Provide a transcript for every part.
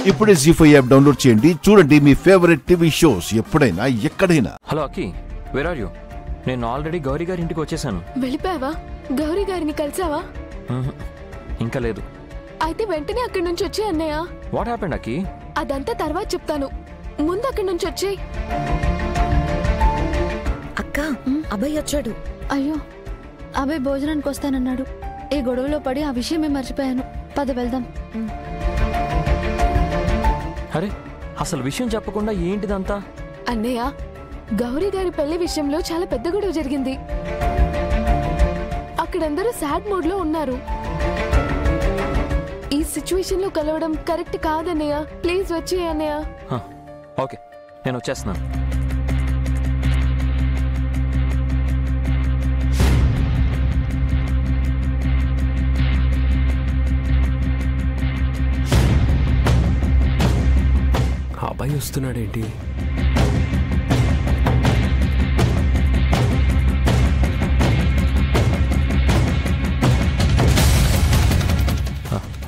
ఇప్పుడే జీ5 app download చేయండి. చూడండి మీ ఫేవరెట్ టీవీ షోస్ ఎప్పుడైనా ఎక్కడైనా. Hello Akki, where are you? నేను ఆల్రెడీ గౌరీ గారి ఇంటికి వచ్చేసాను. వెళ్ళిపోయావా? గౌరీ గారిని కలిసావా? ఇంకా లేదు. అయితే వెంటనే అక్కడి నుంచి వచ్చే అన్నయ్య. వాట్ హ్యాపెండ్ అక్కి? అదంతా తర్వాత చెప్తాను, ముందు అక్కడి నుంచి వచ్చే. అక్క, అబ్బాయి వచ్చాడు. అయ్యో, అబ్బాయి భోజనానికి వస్తానన్నాడు. ఈ గొడవలో పడి ఆ విషయమే మర్చిపోయాను. పద వెళ్దాం. అరే, అసలు విషయం చెప్పకుండా ఏంటిదంతా? అన్నయ్య, గౌరీ గారి పెళ్లి విషయంలో చాలా పెద్ద గొడవ జరిగింది. అక్కడందరూ సాడ్ మూడ్ లో ఉన్నారు. ఈ సిచ్యువేషన్ లో కలవడం కరెక్ట్ కాదన్నయ్య. ప్లీజ్ వచ్చే అన్నయ్య. ఓకే, నేను వచ్చేస్తున్నాను. అబ్బాయి వస్తున్నాడేంటి?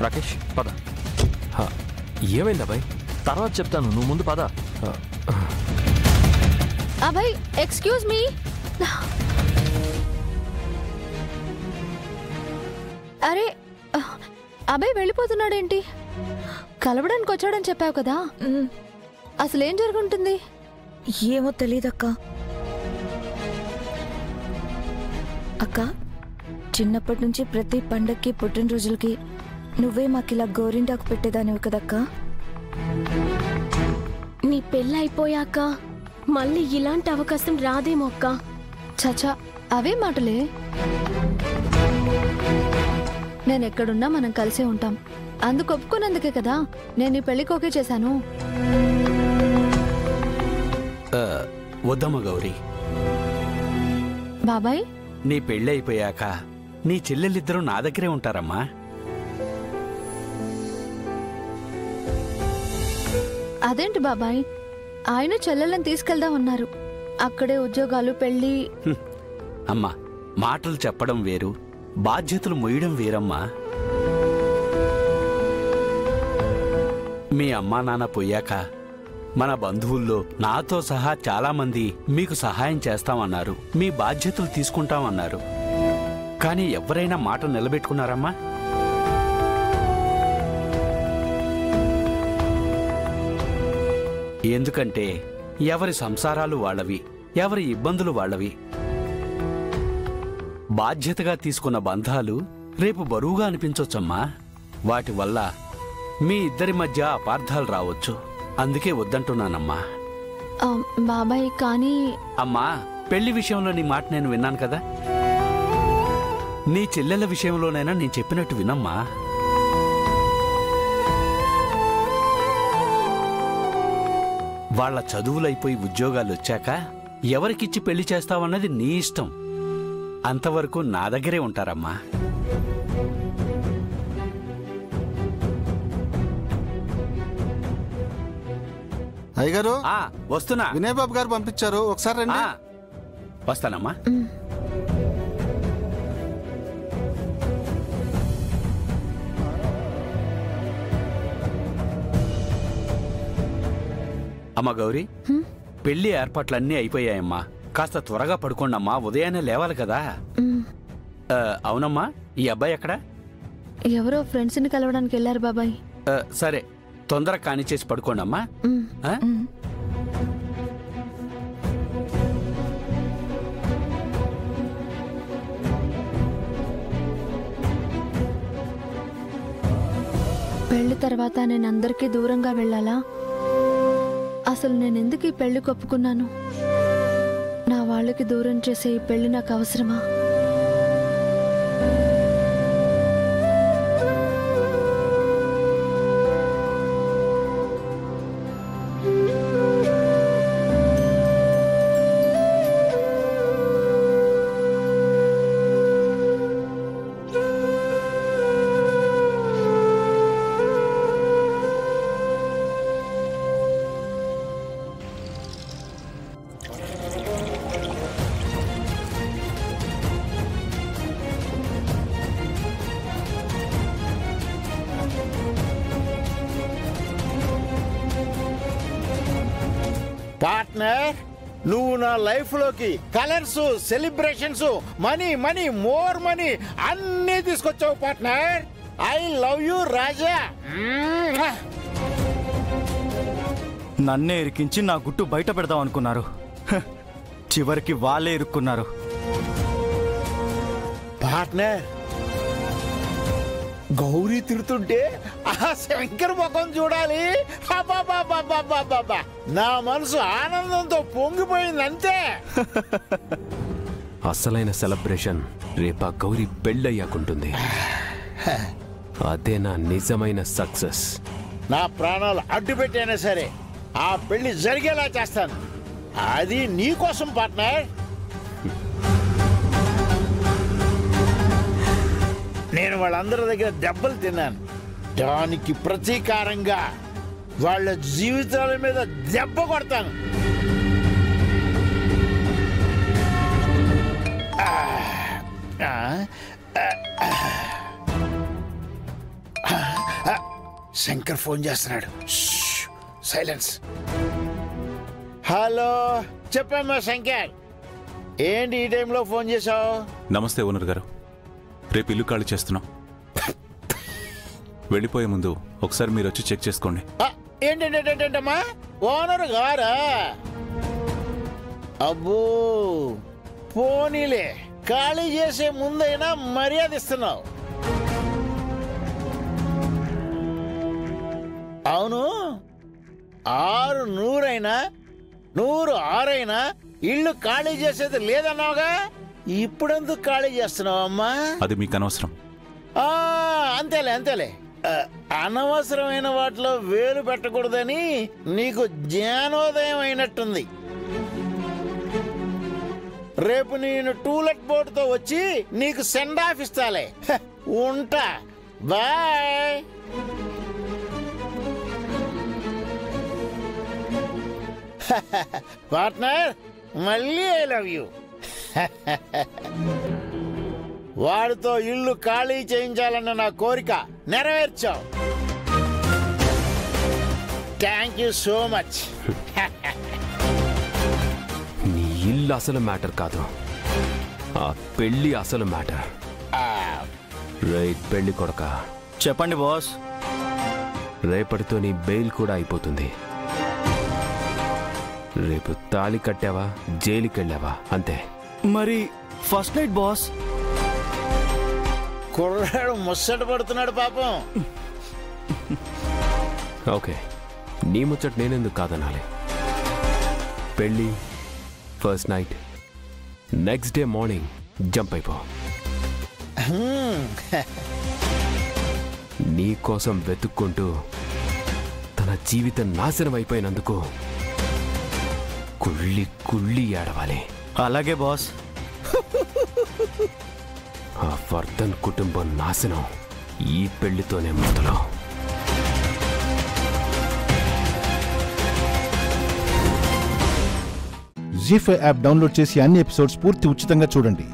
రాకేష్, పద. ఏమైంది అబ్బాయి? తర్వాత చెప్తాను, నువ్వు ముందు పద. అబ్బాయి, ఎక్స్క్యూజ్ మీ. అరే, అబ్బాయి వెళ్ళిపోతున్నాడేంటి? కలవడానికి వచ్చాడని చెప్పావు కదా, అసలేం జరుగుంటుంది? ఏమో తెలీదక్క. అక్క, చిన్నప్పటి నుంచి ప్రతి పండక్కి పుట్టినరోజులకి నువ్వే మాకిలా గోరింటాకు పెట్టేదానివి కదక్కా. నీ పెళ్ళి అయిపోయాక మళ్ళీ ఇలాంటి అవకాశం రాదేమో అక్క. చచా, అవే మాటలే. నేనెక్కడున్నా మనం కలిసే ఉంటాం. అందుకు ఒప్పుకున్నందుకే కదా నేను ఈ పెళ్లికి ఓకే చేశాను. వద్దమ్మ గౌరీ, బాబాయ్, నీ పెళ్ళి అయిపోయాక నీ చెల్లెలిద్దరూ నా దగ్గరే ఉంటారమ్మా. అదేంటి బాబాయ్, ఆయన చెల్లెలను తీసుకెళ్దాం అన్నారు. అక్కడే ఉద్యోగాలు, పెళ్లి. అమ్మా, మాటలు చెప్పడం వేరు, బాధ్యతలు మొయ్యడం వేరమ్మా. మీ అమ్మా నాన్న పోయాక మన బంధువుల్లో నాతో సహా చాలామంది మీకు సహాయం చేస్తామన్నారు, మీ బాధ్యతలు తీసుకుంటామన్నారు. కానీ ఎవరైనా మాట నిలబెట్టుకున్నారమ్మా? ఎందుకంటే ఎవరి సంసారాలు వాళ్ళవి, ఎవరి ఇబ్బందులు వాళ్ళవి. బాధ్యతగా తీసుకున్న బంధాలు రేపు బరువుగా అనిపించొచ్చమ్మా. వాటి వల్ల మీ ఇద్దరి మధ్య అపార్థాలు రావచ్చు. అందుకే వద్దంటున్నానమ్మా. బాబాయ్, కానీ అమ్మా, పెళ్లి విషయంలో నీ మాట నేను విన్నాను కదా, నీ చెల్లెల విషయంలోనైనా నేను చెప్పినట్టు వినమ్మా. వాళ్ళ చదువులైపోయి ఉద్యోగాలు వచ్చాక ఎవరికిచ్చి పెళ్లి చేస్తావన్నది నీ ఇష్టం. అంతవరకు నా దగ్గరే ఉంటారమ్మా. అయ్యగారు, వస్తున్నా. వినయ్ బాబు గారు పంపించారు, ఒకసారి రండి. వస్తానమ్మా. అమ్మా గౌరీ, పెళ్లి ఏర్పాట్లన్నీ అయిపోయాయమ్మా. కాస్త త్వరగా పడుకోండమ్మా, ఉదయాన్నే లేవాలి కదా. అవునమ్మా, ఈ అబ్బాయి ఎక్కడా? ఎవరో ఫ్రెండ్స్ ని కలవడానికి వెళ్ళారు బాబాయ్. సరే, తొందరగా కానిచ్చేసి పడుకోండమ్మా. పెళ్లి తర్వాత నేను అందరికీ దూరంగా వెళ్ళాలా? అసలు నేనెందుకు ఈ పెళ్లి ఒప్పుకున్నాను? నా వాళ్ళకి దూరం చేసే ఈ పెళ్లి నాకు అవసరమా? పార్ట్నర్. నువ్వు నా లైఫ్ లోకి colours, celebrations, money money more money అన్నీ తీసుకొచ్చావు పార్ట్నర్. ఐ లవ్ యూ రాజా. నన్నే ఇరికించి నా గుట్టు బయట పెడదాం అనుకున్నారు. చివరికి వాళ్ళే ఇరుక్కున్నారు. పార్ట్నర్, గౌరీ తిడుతుంటే ఆ శంకర్ ముఖం చూడాలి. నా మనసు ఆనందంతో పొంగిపోయిందంతే. అసలైన సెలబ్రేషన్ రేపా గౌరీ పెళ్ళయ్యాకుంటుంది. అదే నా నిజమైన సక్సెస్. నా ప్రాణాలు అడ్డు పెట్టైనా సరే ఆ పెళ్లి జరిగేలా చేస్తాను. అది నీకోసం పార్ట్నర్. నేను వాళ్ళందరి దగ్గర దెబ్బలు తిన్నాను. దానికి ప్రతీకారంగా వాళ్ళ జీవితాల మీద దెబ్బ కొడతాను. శంకర్ ఫోన్ చేస్తున్నాడు. సైలెన్స్. హలో, చెప్పమ్మా శంకర్. ఏంటి ఈ టైంలో ఫోన్ చేశావు? నమస్తే ఓనర్ గారు, రేపు ఇల్లు ఖాళీ చేస్తున్నాం. వెళ్ళిపోయే ముందు ఒకసారి మీరు వచ్చి చెక్ చేసుకోండి. ఏంటమ్మా, ఓనర్ గారా? అబ్బో, పోనీలే, ఖాళీ చేసే ముందైనా మర్యాద ఇస్తున్నావు. అవును, 600 అయినా 106 ఇల్లు ఖాళీ చేసేది లేదన్నావుగా, ఇప్పుడెందుకు ఖాళీ చేస్తున్నావు అమ్మా? అది మీకు అనవసరం. అంతేలే అంతేలే. అనవసరమైన వాటిలో వేలు పెట్టకూడదని నీకు జ్ఞానోదయం అయినట్టుంది. రేపు నేను టూలెట్ బోర్డుతో వచ్చి నీకు సెండ్ ఆఫ్ ఇస్తాలే. ఉంటా, బాయ్. పార్ట్నర్, మళ్ళీ ఐ లవ్ యూ. వాడితో ఇల్లు ఖాళీ చేయించాలన్న నా కోరిక నెరవేర్చావు. Thank you so much. నీ ఇల్లు అసలు మ్యాటర్ కాదు, ఆ పెళ్లి అసలు మ్యాటర్. రైట్ పెళ్లి కొడక. చెప్పండి బాస్. రేపటితో నీ బెయిల్ కూడా అయిపోతుంది. రేపు తాళి కట్టావా, జైలుకి వెళ్ళావా, అంతే. మరి ఫస్ట్ నైట్ బాస్? కుర్రాడు ముచ్చట పడుతున్నాడు పాపం. ఓకే, నీ ముచ్చట నేనెందుకు కాదనాలి. పెళ్ళి, first night, next day morning jump అయిపో. నీ కోసం వెతుక్కుంటూ తన జీవితం నాశనం అయిపోయినందుకు కుళ్ళి కుళ్ళి ఏడవాలి. అలాగే బాస్. ఆ వర్ధన్ కుటుంబం నాశనం ఈ పెళ్లితోనే మొదలు. జీ5 యాప్ డౌన్లోడ్ చేసి అన్ని ఎపిసోడ్స్ పూర్తి ఉచితంగా చూడండి.